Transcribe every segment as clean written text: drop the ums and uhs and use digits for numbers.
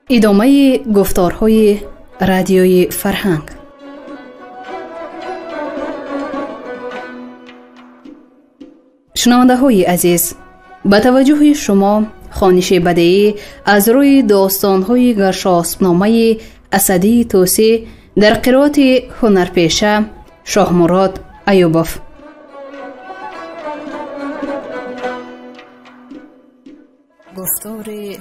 ادامه گفتارهای رادیوی فرهنگ. شنونده های عزیز، با توجه شما خوانش بدیعی از روی داستان‌های گرشاسب‌نامه اسدی طوسی در قرائت هنرپیشه شاهمراد ایوبوف. گفتار 19.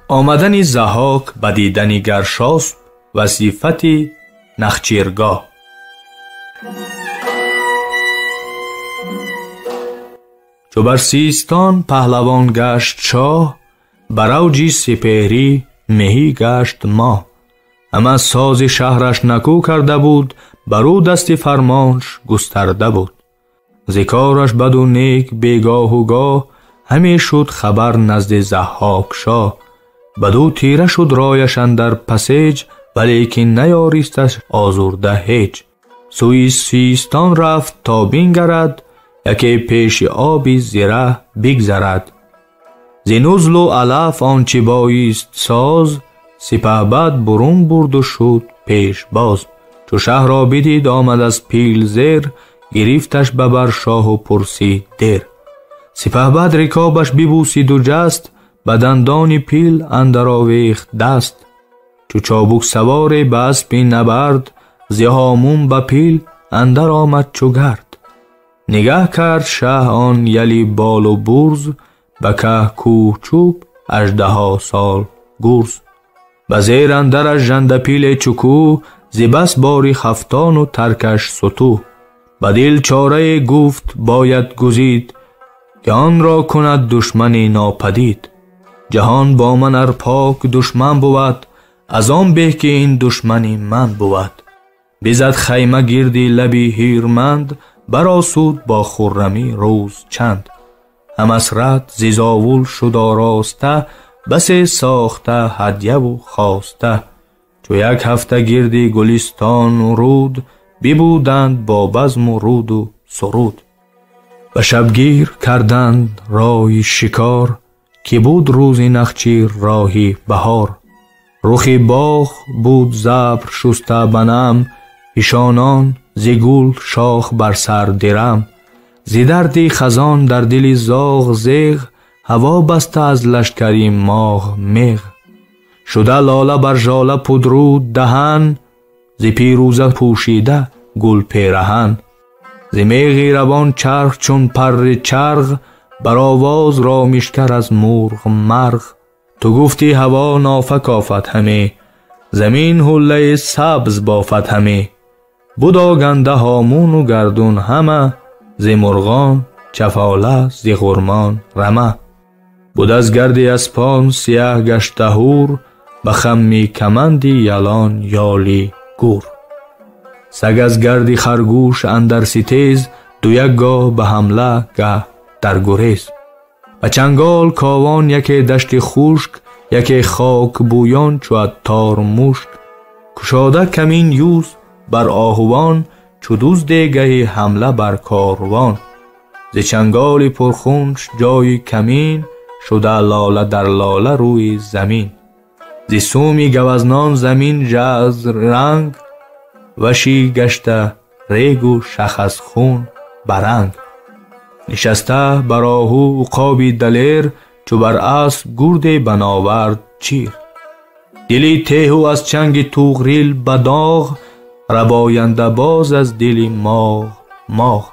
آمدن ضحاک به دیدن گرشاسب و صفت نخچیرگاه. چو بر سیستان پهلوان گشت شاه، بر اوج سپهری مهی گشت ماه. اما ساز شهرش نکو کرده بود، بر او دست فرمانش گسترده بود. ز کارش بد و نیک بیگاه و گاه، همی شد خبر نزد ضحاک شاه. بدو تیره شد رایش اندر پسیج، ولیکن نیاریستش آزرده هیچ. سوی سیستان رفت تا بنگرد، یکی پیش آبی زیره بگذرد. ز نزل و علف آنچه بایست ساز، سپهبد برون برد و شد پیش باز. چو شهر را بدید آمد از پیل زیر، گرفتش ببر شاه و پرسید دیر. سپهبد رکابش ببوسید و جست، به دندان پیل اندر آویخت دست. چو چابک سوار به اسپ نبرد، ز هامون به پیل اندر آمد چو گرد. نگه کرد شه آن یلی بال و برز، به که کوه چوب اژدها سال گرز. به زیر اندرش ژنده پیل چکو، ز بس باری خفتان و ترکش ستو. به دل چاره گفت باید گزید، که آن را کند دشمن ناپدید. جهان با من ار پاک دشمن بود، از آن به که این دشمن من بود. بزد خیمه گردی لبی هیرمند، برآسود با خرمی روز چند. هم اسرت ز زاول شد آراسته، بس ساخته هدیه و خواسته. چو یک هفته گردی گلستان و رود، ببودند با بزم و رود و سرود. به شبگیر کردند رای شکار، که بود روز نخچیر راهی بهار. رخی باغ بود زبر شسته بنم، ایشانان ز گل شاخ بر سر درم. ز درد خزان در دل زاغ زیغ، هوا بسته از لشکری ماه میغ. شده لاله بر ژاله پودرود دهن، ز پیروزه پوشیده گل پیرهن. ز میغ روان چرخ چون پر چرغ، بر آواز را میشکر از مرغ مرغ. تو گفتی هوا نافک آفت همی، زمین حله سبز بافت همی. بود آگنده هامون و گردون همه، ز مرغان چفاله ز غرمان رمه. بود از گرد اسپان سیاه گشته هور، به خم کمندی یلان یالی گور. سگ از گرد خرگوش اندر ستیز، دو یک گاه به حمله گه در گریز. و چنگال کاوان یکی دشت خشک، یکی خاک بویان چو عطار مشک. کشاده کمین یوز بر آهوان، چو دزد گه حمله بر کاروان. ز چنگال پرخونش جای کمین، شده لاله در لاله روی زمین. ز سومی گوزنان زمین ژرف رنگ، وشی گشته ریگ و شخ از خون برنگ. نشسته بر آهو عقابی دلیر، چو بر اسب گرد بناورد چیر. دلی تیهو از چنگ توغریل به داغ، رباینده باز از دل ماغ ماغ.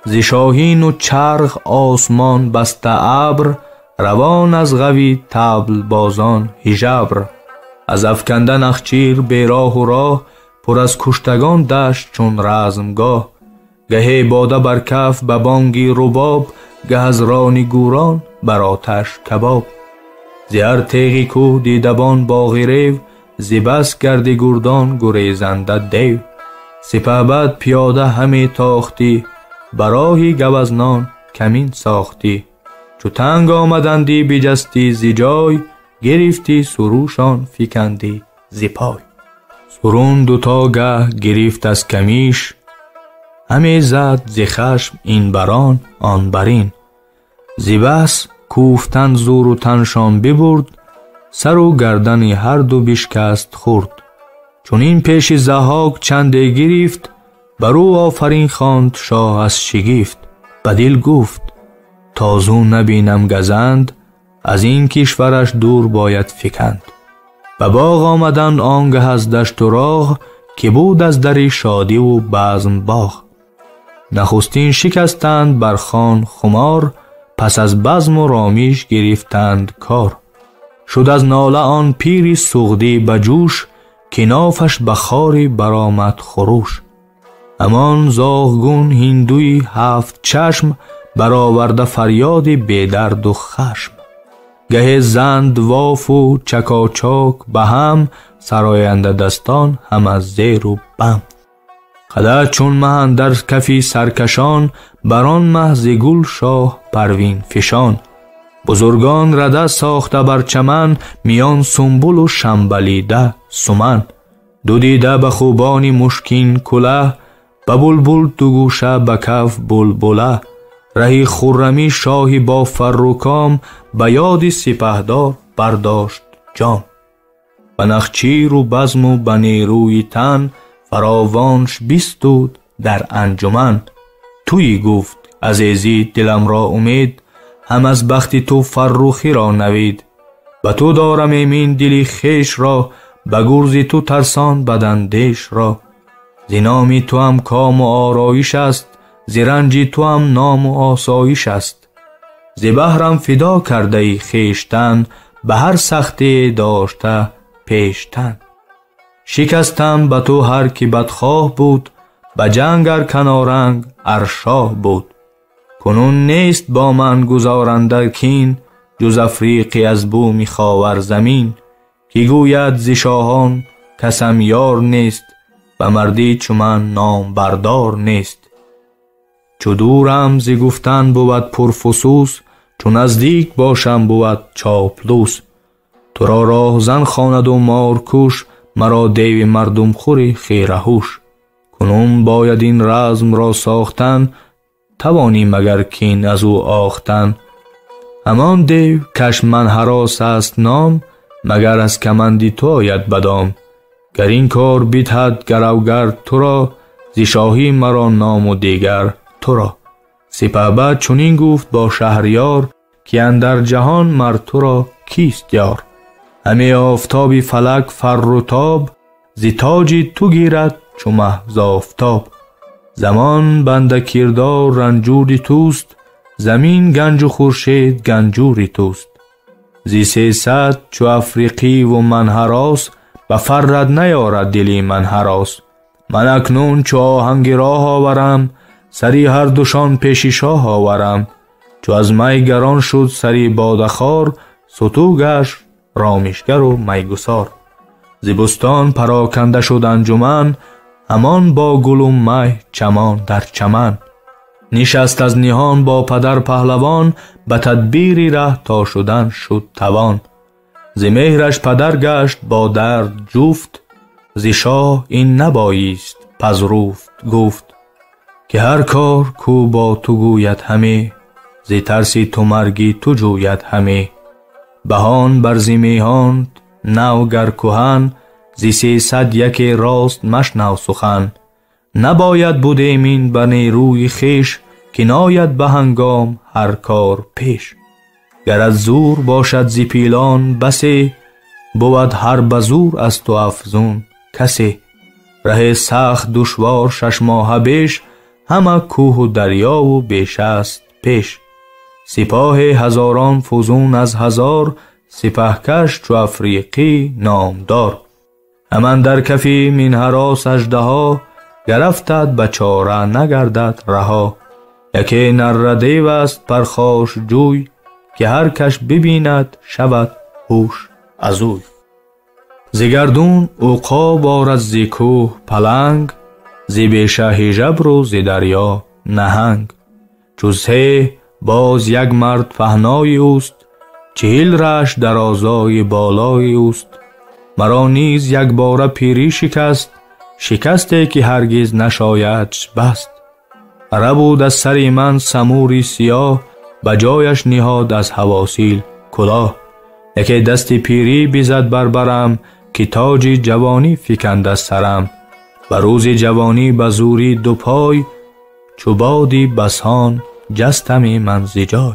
ز شاهین و چرخ آسمان بسته ابر، روان از غوی طبل بازان هژبر. از افکنده نخچیر بی راه و راه، پر از کشتگان دشت چون رزمگاه. گهی باده بر کف به بانگی رباب، گه از ران گوران بر آتش کباب. ز هر تیغی کوه دیدبان باغی ریو، ز بس گرد گردان گریزنده دیو. سپهبد پیاده همی تاختی، براهی گوزنان کمین ساختی. چو تنگ آمدندی بجستی ز جای، گرفتی سروشان فکندی ز پای. سرون دوتا گه گرفت از کمیش، همی زد ز خشم این بران آن برین. ز بس کوفتن زور و تنشان ببرد، سر و گردن هر دو بشکست خورد. چون این پیش ضحاک چنده گرفت، برو آفرین خواند شاه از شگفت. بدل گفت تازو نبینم گزند، از این کشورش دور باید فکند. به باغ آمدند آنگه از دشت و راه، که بود از در شادی و بزم باغ. نخستین شکستند بر خان خمار، پس از بزم و رامیش گرفتند کار. شد از ناله آن پیری سغدی بجوش، که نافش بخاری برآمد خروش. امان زاغگون هندوی هفت چشم، برآورده فریادی بی درد و خشم. گه زند واف و چکاچاک به هم، سراینده دستان هم از زیر و بم. خدا چون مه در کفی سرکشان، بران مه ز گل شاه پروین فشان. بزرگان رده ساخته بر چمن، میان سنبل و شنبلیده سمن. دو دیده به خوبانی مشکین کله، به بلبل دو گوشه به کف بلبله. رهی خرمی شاهی با فر و کام، به یاد سپهدار برداشت جام. به نخچیر و بزم و به نیروی تن، فراوانش بیستود در انجمن. تویی گفت عزیزی دلم را امید، هم از بخت تو فرخی را نوید. به تو دارم ایمین دلی خیش را، به گرز تو ترسان بداندیش را. ز نامی تو هم کام و آرایش است، ز رنجی تو هم نام و آسایش است. ز بهرم فدا کرده ای خویشتن، به هر سختی داشته پیشتن. شکستم به تو هر کی بدخواه بود، به جنگ ار کنارنگ ار شاه بود. کنون نیست با من گزارنده کین، جز افریقی از بوم خاور زمین. کی گوید ز شاهان کسم یار نیست، به مردی چو من نام بردار نیست. چو دورم ز گفتن بود پرفسوس، چو نزدیک باشم بود چاپلوس. تو را راهزن خواند و مارکوش، مرا دیو مردم خوری خیره هوش. کنون باید این رزم را ساختن، توانی مگر کین از او آختن. همان دیو کش من هراس است نام، مگر از کمندی تو آید بدام. گر این کار بیدهد گروگر تو را، ز شاهی مرا نام و دیگر تو را. سپهبد چنین گفت با شهریار، که اندر جهان مر تو را کیست یار. همه آفتابی فلک فر و تاب، ز تاجی تو گیرد چو مه ز آفتاب. زمان بنده کردار رنجوری توست، زمین گنج و خورشید گنجوری توست. ز 300 چو افریقی و من هراس، به فرد نیارد دلی من هراس. من اکنون چو آهنگ راه آورم، سری هر دوشان پیش شاه آورم. چو از می گران شد سری بادخوار، ستو گشت رامشگر و میگسار. ز بستان پراکنده شد انجمن، همان با گل و می چمان در چمن. نشست از نهان با پدر پهلوان، به تدبیری ره تا شدن شد توان. ز مهرش پدر گشت با درد جفت، ز شاه این نبایست پذروفت. گفت که هر کار کو با تو گوید همه، ز ترسی تو مرگی تو جوید همه. بهان بر زمیهان نو گر کهن، ز 300 یکی راست مشنو سخن. نباید بود ایمین به نیروی خویش، که ناید به هنگام هر کار پیش. گر از زور باشد ز پیلان بسی، بود هر بزور از تو افزون کسی. ره سخت دشوار 6 ماه بیش، همه کوه و دریا و بیش است پیش. سپاه هزاران فزون از هزار، سپهکش چو افریقی نامدار. همان در کفی من هراس اژدها، گرفتد به چاره نگردد رها. یکی نره دیو است پرخاش جوی، که هر کش ببیند شود هوش از اوی. ز گردون عقاب آرد ز کوه پلنگ، ز بیشه هژبر و ز دریا نهنگ. چو سه باز یک مرد پهنای اوست، 40 رشت درازای بالای اوست. مرا نیز یک باره پیری شکست، شکسته که هرگز نشایدش بست. ره بود از سر من سموری سیاه، به جایش نهاد از حواسیل کلاه. یکی دست پیری بیزد بر برم، که تاج جوانی فکند از سرم. به روز جوانی به زوری دو پای، چو بادی بسان جستم من ز جای.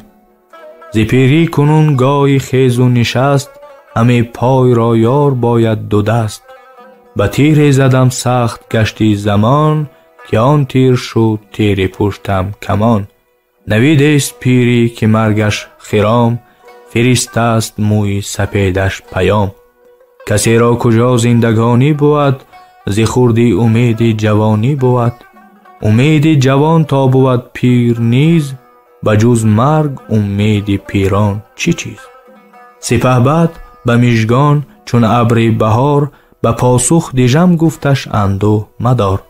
ز پیری کنون گاهی خیز و نشست، همه پای را یار باید دو دست. به تیر زدم سخت گشتی زمان، که آن تیر شد تیر پشتم کمان. نوید است پیری که مرگش خرام، فرسته است موی سپیدش پیام. کسی را کجا زندگانی بود، ز خردی امید جوانی بود. امید جوان تا بود پیر نیز، بجز مرگ امید پیران چی چیز. سپهبد به مژگان چون ابر بهار، به پاسخ دیژم گفتش اندوه مدار.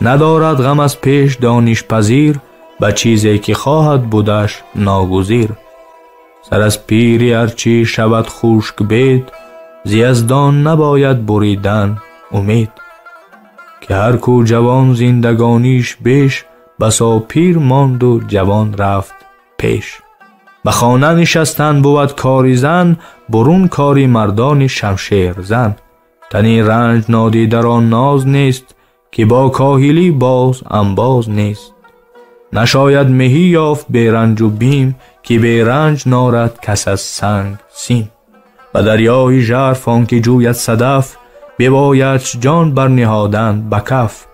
ندارد غم از پیش دانش پذیر، به چیزی که خواهد بودش ناگزیر. سر از پیری ارچی شود خشک بید، ز یزدان نباید بریدن امید. که هر کو جوان زندگانیش بیش، بسا پیر ماند و جوان رفت پیش. به خانه نشستن بود کاری زن، برون کاری مردان شمشیر زن. تنی رنج نادیده را ناز نیست، که با کاهلی باز انباز نیست. نشاید مهی یافت بی رنج و بیم، که بی رنج نارد کس از سنگ سیم. و دریای ژرف آنکه جوید صدف، بباید جان برنهادن به کف.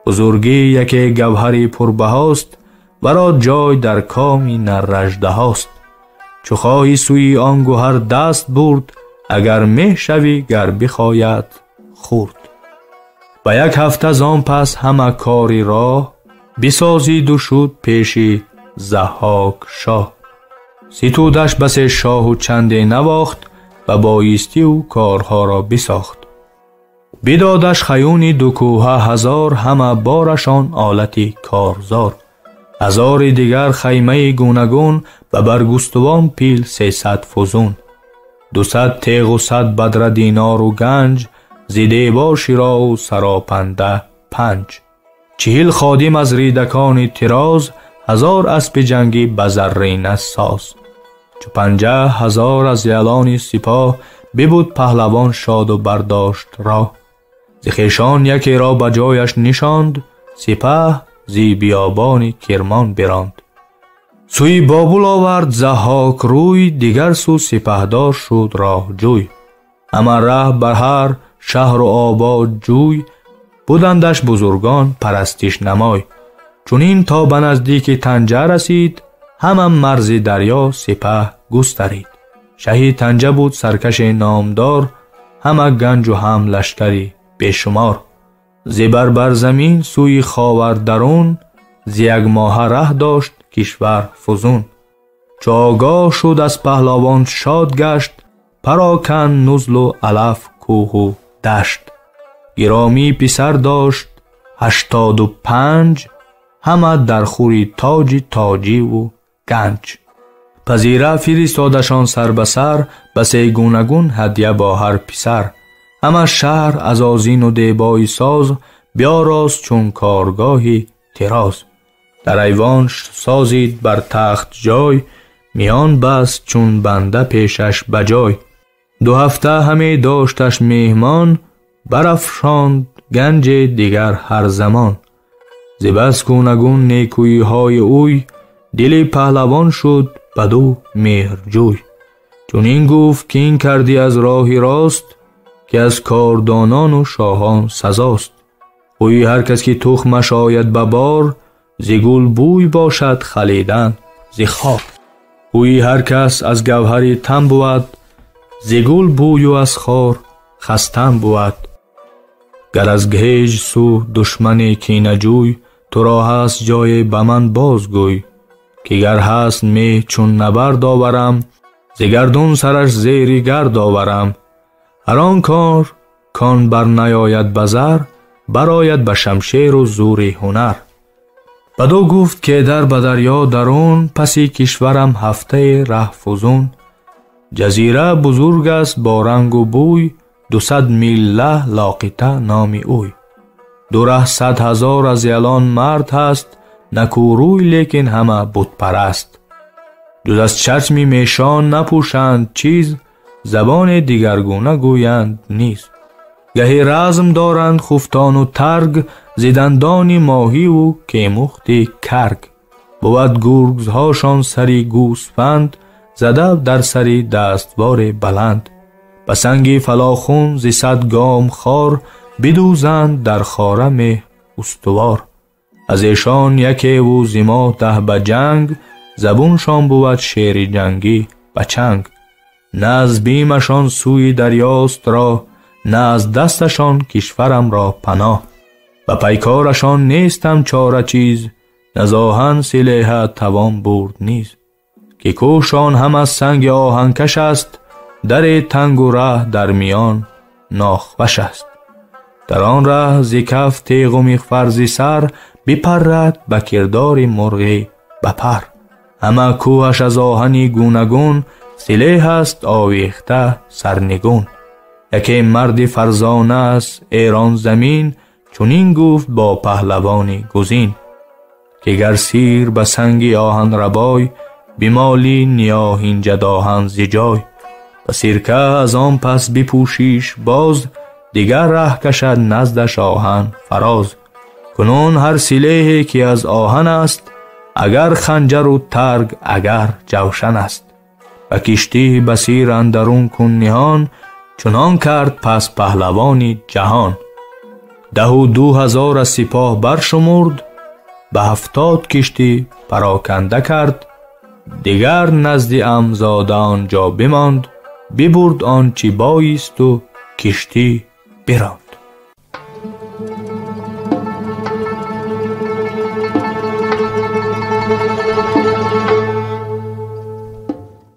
بزرگی یکی گوهری پربهاست، ورا جای در کامی نر اژدهاست. چو خواهی سوی آن گوهر دست برد، اگر مه شوی گر بخواید خورد. به یک هفته زان پس همه کاری راه، بسازید و شد پیشی ضحاک شاه. ستودش بس شاه و چندی نواخت، و بایستی و کارها را بساخت. بدادش خیونی دو کوه هزار، همه بارشان آلتی کارزار. هزار دیگر خیمه گونگون، و برگستوان پیل 300 فزون. 200 تیغ و 100 بدره دینار و گنج، ز دیبا شیرا و سراپنده 5. 40 خادم از ریدکان طراز، 1000 اسب جنگی به زرینه ساز. 50,000 از یلان سپاه، ببود پهلوان شاد و برداشت راه. ز خویشان یکی را به جایش نشاند، سپه ز بیابان کرمان براند. سوی بابل آورد ضحاک روی، دیگر سو سپهدار شد راه جوی. همه ره بر هر شهر و آباد جوی، بودندش بزرگان پرستش نمای. چونین تا به نزدیک طنجه رسید، همه مرز دریا سپه گسترید. شه طنجه بود سرکش نامدار، همه گنج و هم لشکری بیشمار. زبر بر زمین سوی خاور درون، ز یک ماه ره داشت کشور فزون. چو آگاه شد از پهلوان شاد گشت، پراکن نزل و علف کوه و دشت. گرامی پسر داشت 85، همه در خوری تاج تاجی و گنج. پذیره فرستادشان سر به سر، بسی گونگون هدیه با هر پسر. همه شهر از آذین و دیبای ساز، بیاراست چون کارگاهی طراز. در ایوان سازید بر تخت جای، میان بست چون بنده پیشش بجای. 2 هفته همه داشتش مهمان، برافشاند گنج دیگر هر زمان. ز بس گونگون نیکویی های اوی، دل پهلوان شد بدو مهرجوی. چون این گفت که این کردی از راهی راست، که از کاردانان و شاهان سزاست. خوی هر کس که تخمش آید به بار، ز گل بوی باشد خلیدن ز خار. خوی هر کس از گوهری تن بود، ز گل بوی و از خار خستن بود. گر از گهیج سو دشمن کینه جوی، تو را هست جای به من بازگوی. که گر هست می چون نبرد آورم، ز گردون سرش زیری گرد آورم. هر آن کار کان بر نیاید بزر، براید به شمشیر و زور هنر. بدو گفت که در به دریا درون، پسی کشورم هفته ره فزون. جزیره بزرگ است با رنگ و بوی، 200 میل له لاقیته نام اوی. دو ره 100,000 از یلان مرد هست، نکوروی لیکن همه بت پرست. جز از چشم میشان نپوشند چیز، زبان دیگرگونه گویند نیز. گهی رزم دارند خفتان و ترگ، زدندان ماهی و کیمخت کرگ. بود گرگزهاشان سری گوسفند، زده در سری دستوار بلند. بسنگی فلاخون ز 100 گام خار، بدوزند در خارم استوار. از ایشان یکی و زما 10 به جنگ، زبونشان بود شیر جنگی بچنگ. نه از بیمشان سوی دریاست را، نه از دستشان کشورم را پناه. و پیکارشان نیستم چاره چیز، نزاهن سلیح توان برد نیز. که کوشان هم از سنگ آهنکش است، در تنگ و ره در میان ناخوش است. در آن ره ز کف تیغ و مغفر ز سر، بپرد به کردار مرغی بپر. همه کوهش از آهنی گونگون، سلیح است آویخته سرنگون. یکی مرد فرزانه است ایران زمین، چنین گفت با پهلوانی گزین. که گر سیر به سنگ آهن ربای، بمالی نیاهین جداهن ز جای. و سیرکه از آن پس بپوشیش باز، دیگر ره کشد نزدش آهن فراز. کنون هر سلیحی که از آهن است، اگر خنجر و ترگ اگر جوشن است. و کشتی بسیر اندرون کن نهان، چنان کرد پس پهلوانی جهان. 12,000 از سپاه برشمرد، به 70 کشتی پراکنده کرد. دیگر نزد عمزاده آنجا بماند، ببرد آنچه بایست و کشتی براند.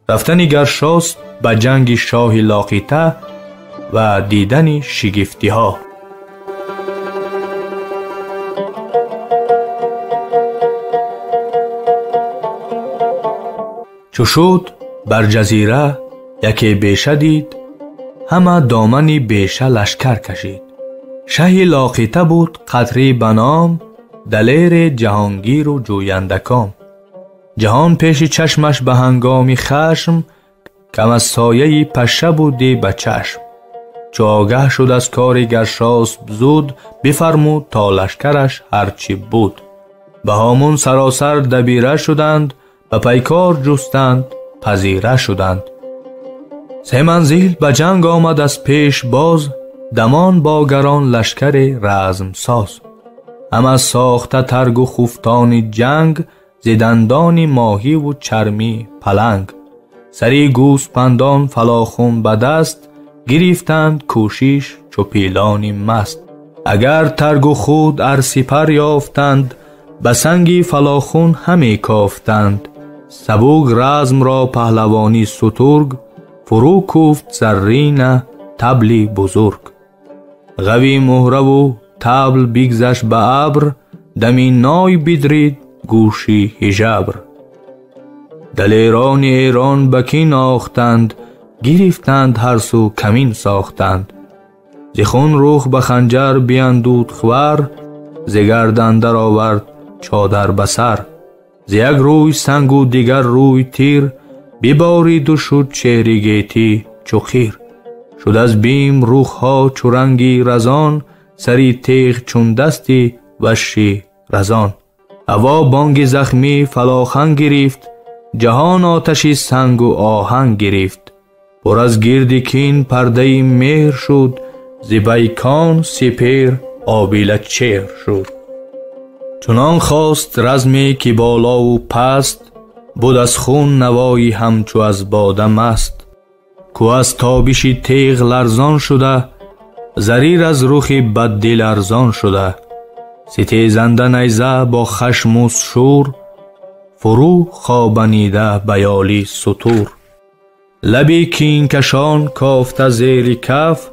رفتن گرشاسپ به جنگ شاه لاقیته و دیدن شگفتی ها. چو شد بر جزیره یکی بیشه دید، همه دامنی بیشه لشکر کشید. شه لاقیته بود قدری بنام، دلیر جهانگیر و جوینده کام. جهان پیش چشمش به هنگام خشم، کم از سایه پشه بودی به چشم. چو آگه شد از کار گرشاسپ زود، بفرمود تا لشکرش هرچی بود. به هامون سراسر دبیره شدند، به پیکار جستند پذیره شدند. 3 منزل به جنگ آمد از پیش باز، دمان با گران لشکر رزم ساز. هم از ساخته ترگ و خفتان جنگ، زدندان ماهی و چرمی پلنگ. سری گوسپندان فلاخون به دست، گرفتند کوشش چو پیلانی مست. اگر ترگ و خود ار سپر یافتند، به سنگی فلاخون همی کافتند. سبوک رزم را پهلوانی سترگ، فرو کوفت زرین طبلی بزرگ. غوی مهره و طبل بگذشت به ابر، دمی نای بدرید گوشی هژبر. دلیران ایران بکین آختند، گرفتند هر سو کمین ساختند. ز خون رخ به خنجر بیندود خور، ز گردن در آورد چادر به سر. ز یک روی سنگ و دیگر روی تیر، ببارید و شد چهره گیتی چو خیر. شد از بیم رخها چو رنگی رزان، سری تیغ چون دستی وشی رزان. هوا بانگ زخمی فلاخن گرفت، جهان آتشی سنگ و آهن گرفت. پر از گرد کین پرده مهر شد، ز بیکان سپیر آبیله چهر شد. چنان خواست رزمی که بالا و پست، بود از خون نوایی همچو از باده مست. کو از تابش تیغ لرزان شده، زریر از رخ بددل ارزان شده. ستیزنده نیزه با خشم و شور، فرو خوابنیده بیالی ستور. لبی کین کشان کافته زیر کف،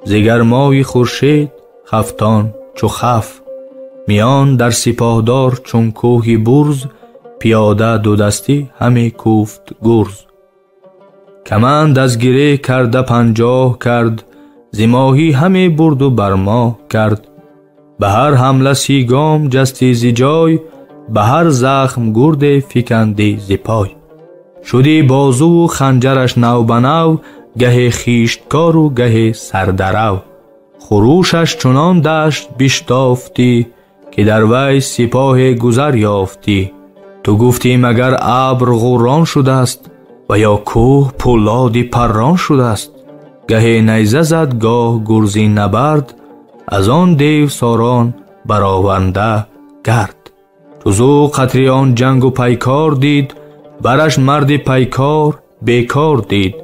ز گرمای خورشید خفتان چو خف. میان در سپاهدار چون کوه برز، پیاده دو دستی همی کوفت گرز. کمند از گره کرده 50 کرد، ز ماهی همی برد و بر ما کرد. به هر حمله 30 گام جستی ز جای، به هر زخم گرد فکندی ز پای. شدی بازو و خنجرش نو به نو، گه خیشتکار و گه سردرو. خروشش چنان دشت بشتافتی، که در وی سپاه گذر یافتی. تو گفتی مگر ابر غران شده است، و یا کوه پولادی پران شده است. گه نیزه زد گاه گرزی نبرد، از آن دیو ساران برآورنده گرد. چو زو قطره آن جنگ و پیکار دید، برش مرد پیکار بیکار دید.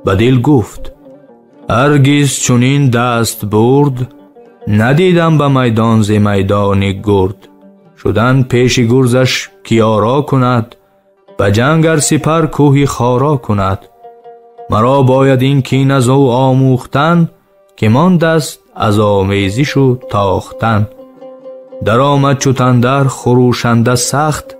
به دل گفت هرگز چنین دست برد، ندیدم به میدان ز میدان گرد. شدن پیش گرزش کیارا کند، به جنگ ار سپر کوهی خارا کند. مرا باید این کین از او آموختن، که ماند است از آمیزش و تاختن. در آمد چو تندر خروشنده سخت،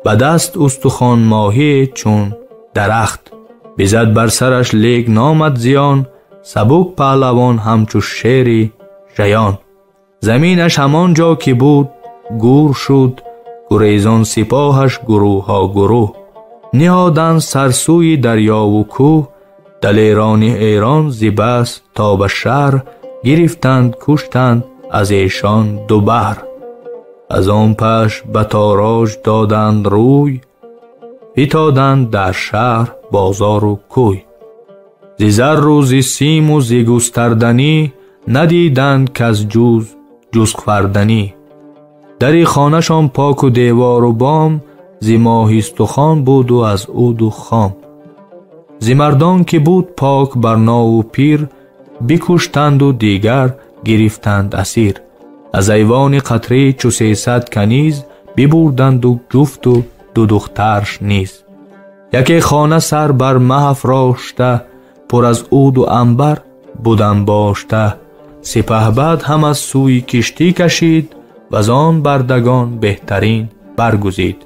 به دست استخوان ماهی چون درخت. بزد بر سرش لیک نامد زیان، سبک پهلوان همچو شیر ژیان. زمینش همان جا که بود گور شد، گریزان سپاهش گروه ها گروه. نهادند سرسوی دریا و کوه، دلیران ایران ز بس تا به شهر. گرفتند کشتند از ایشان دو بهر. از آن پس به تاراج دادند روی، فتادند در شهر بازار و کوی. ز زر و ز سیم و ز گستردنی، ندیدند کز جز خوردنی. در خانه شان پاک و دیوار و بام، ز ماه استخوان بود و از عود و خام. ز مردان که بود پاک بر ناو و پیر، بکشتند و دیگر گرفتند اسیر. از ایوان قطره چو 300 کنیز، ببردند و جفت و دو دخترش نیز. یکی خانه سر بر مه افراشته، پر از عود و عنبر بود انباشته. سپهبد هم از سوی کشتی کشید، و آن بردگان بهترین برگزید.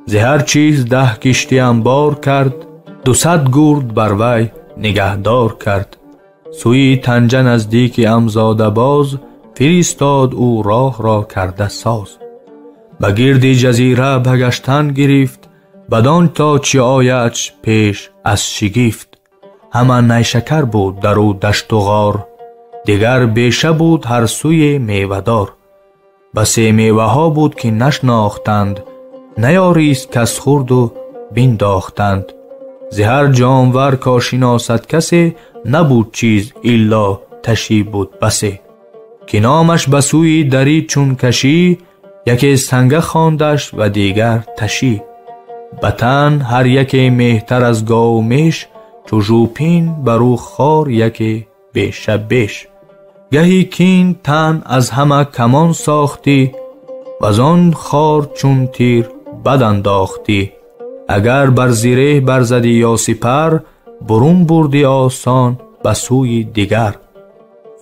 ز هر چیز 10 کشتی انبار کرد، 200 گرد بر وی نگهدار کرد. سوی طنجه نزدیک امزاده باز، فرستاد او راه را کرده ساز. به گرد جزیره بگشتن گرفت، بدان تا چی آیدش پیش از شگفت. همان نیشکر بود در او دشت و غار، دیگر بیشه بود هر سوی میوه‌دار. بسی میوه ها بود که نشناختند، نیاریست کس خورد و بنداختند. ز هر جانور کا شناسد کسی، نبود چیز الا تشی بود بسی. که نامش بسوی دری چون کشی، یکی سنگه خواندش و دیگر تشی. بطن هر یکی مهتر از گاو و میش، چو ژوپین برو خار یکی بیشه بیش. گهی کین تن از همه کمان ساختی، و آن خار چون تیر بد انداختی. اگر بر زیره برزدی یا سپر، برون بردی آسان به سوی دیگر.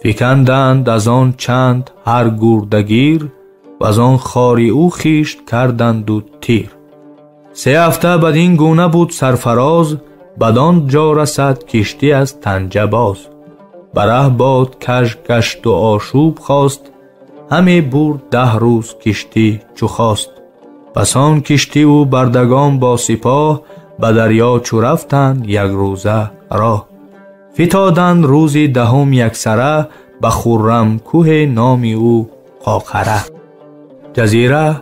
فکندند از آن چند هر گردگیر، و از آن خاری او خیشت کردند و تیر. 3 هفته بدین گونه بود سرفراز، بدان جا رسد کشتی از طنجه باز. بره باد کژ گشت و آشوب خواست، همی برد 10 روز کشتی چو خواست. پس آن کشتی و بردگان با سپاه، به دریا چو رفتند 1 روزه راه. فتادند روزی 10 یکسره، به خرم کوه نامی او قاقره. جزیره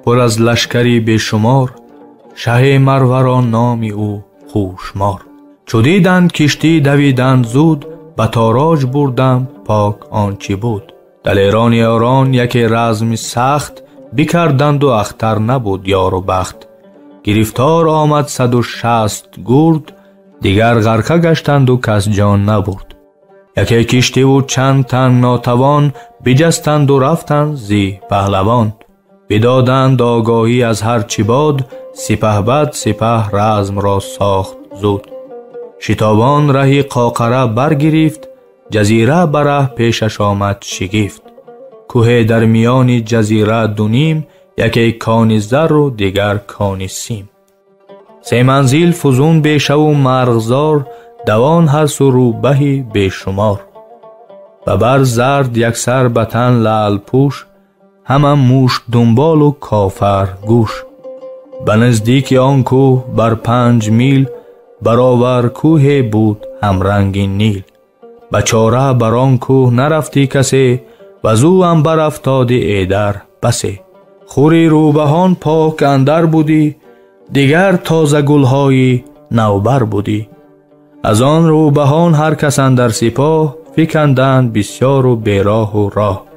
پر از لشکری بیشمار، شه مروران نامی او خوشمار. چو دیدند کشتی دویدند زود، به تاراج بردند پاک آنچه بود. دلیران یاران یکی رزم سخت، بکردند و اختر نبود یار و بخت. گرفتار آمد 160 گرد، دیگر غرقه گشتند و کس جان نبرد. یکی کشتی و چند تن ناتوان، بجستند و رفتند زی پهلوان. بدادند آگاهی از هر چی باد، سپهبد سپه رزم را ساخت زود. شتابان رهی قاقره برگرفت، جزیره بره پیشش آمد شگفت. کوه در میان جزیره 2.5، یکی کان زر و دیگر کان سیم. 3 منزل فزون بیشه و مرغزار، دوان هر سو روبهی بیشمار. و بر زرد یکسر بطن لعل پوش، همه موش دنبال و کافر گوش. به نزدیک آن کوه بر 5 میل برابر کوه بود همرنگ نیل. بچاره بر آن کوه نرفتی کسی و زو هم برافتاده ایدر بسی. خوری روبهان پاک اندر بودی دیگر تازه گلهای نوبر بودی. از آن روبهان هر کس اندر سپاه فکندند بسیار و بیراه و راه.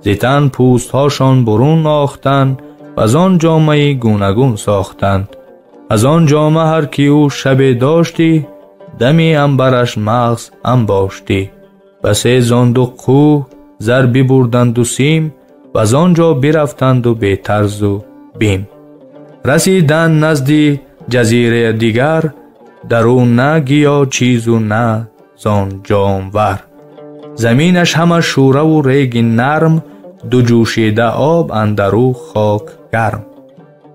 زیتن پوست هاشان برون آختند و از آن جامه گوناگون ساختند. از آن جامه هر کی او شب داشتی دمی انبرش مغز انباشتی. بسه زندق کوه زر ببردند و سیم و از آنجا برفتند و به طرز و بیم. رسیدند نزدی جزیره دیگر در او نه گیا چیز و نه زان جانور. زمینش همه شوره و ریگ نرم دو جوشیده آب اندرو خاک گرم.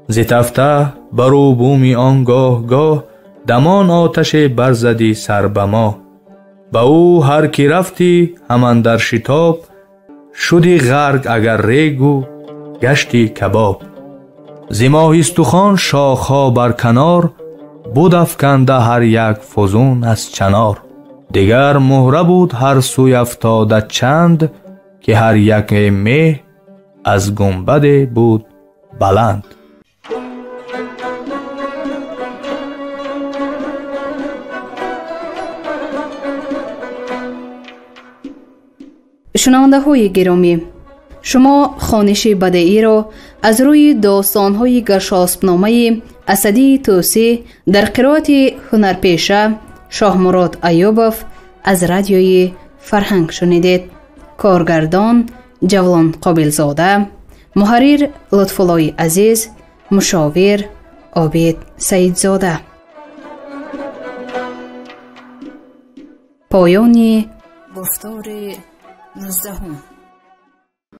زتفته برو بومی آنگاه گاه دمان آتش برزدی سر به ما. با او هر کی رفتی همان در شتاب شدی غرق اگر ریگو گشتی کباب. زماه استخوان شاخها بر کنار بود افکنده هر یک فزون از چنار. دیگر مهره بود هر سوی افتاده چند که هر یک مه از گنبد بود بلند. شنونده های گرامی، شما خوانش بدیعی را از روی داستان های گرشاسب‌نامه اسدی توسی در قرائت هنرپیشه شاهمراد ایوبов از رادیوی فرهنگ شنیدید. کارگردان جولان قابلزاده، محرر لطفالله عزیز، مشاور عابد سیدزاده. پایان گفتار 19